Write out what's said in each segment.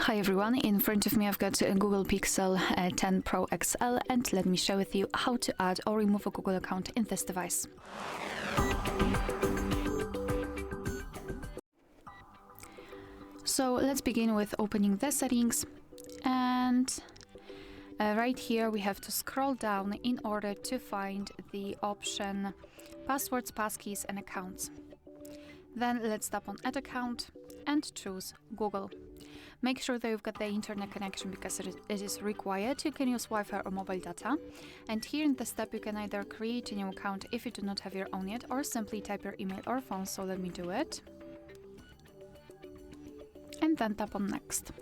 Hi everyone, in front of me I've got a Google Pixel 10 Pro XL, and let me share with you how to add or remove a Google account in this device. So let's begin with opening the settings, and right here we have to scroll down in order to find the option passwords, passkeys and accounts. Then let's tap on add account and choose Google. Make sure that you've got the internet connection because it is required. You can use Wi-Fi or mobile data. And here in this step you can either create a new account if you do not have your own yet, or simply type your email or phone. So let me do it. And then tap on next.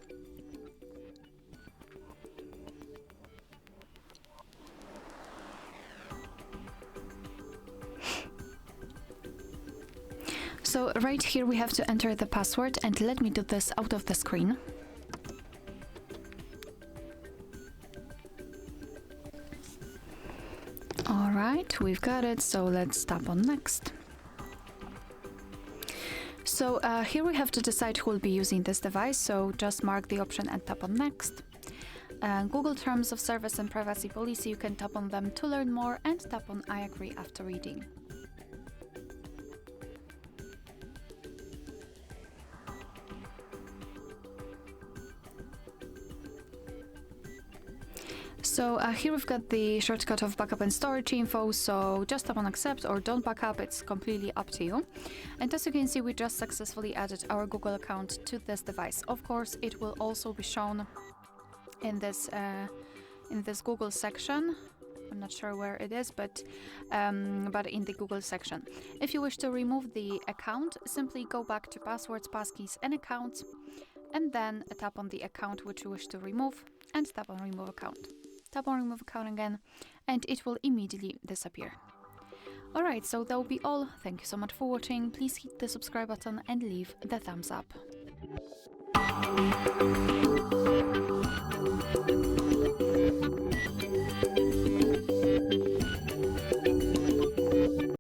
So right here we have to enter the password, and let me do this out of the screen. Alright, we've got it, so let's tap on next. So here we have to decide who will be using this device, so just mark the option and tap on next. Google Terms of Service and Privacy Policy, you can tap on them to learn more, and tap on I agree after reading. So here we've got the shortcut of backup and storage info, so just tap on accept or don't backup, it's completely up to you. And as you can see, we just successfully added our Google account to this device. Of course, it will also be shown in this Google section. I'm not sure where it is, but in the Google section. If you wish to remove the account, simply go back to passwords, passkeys and accounts, and then tap on the account which you wish to remove and tap on remove account. Tap on remove account again, and it will immediately disappear. Alright, so that will be all. Thank you so much for watching. Please hit the subscribe button and leave the thumbs up.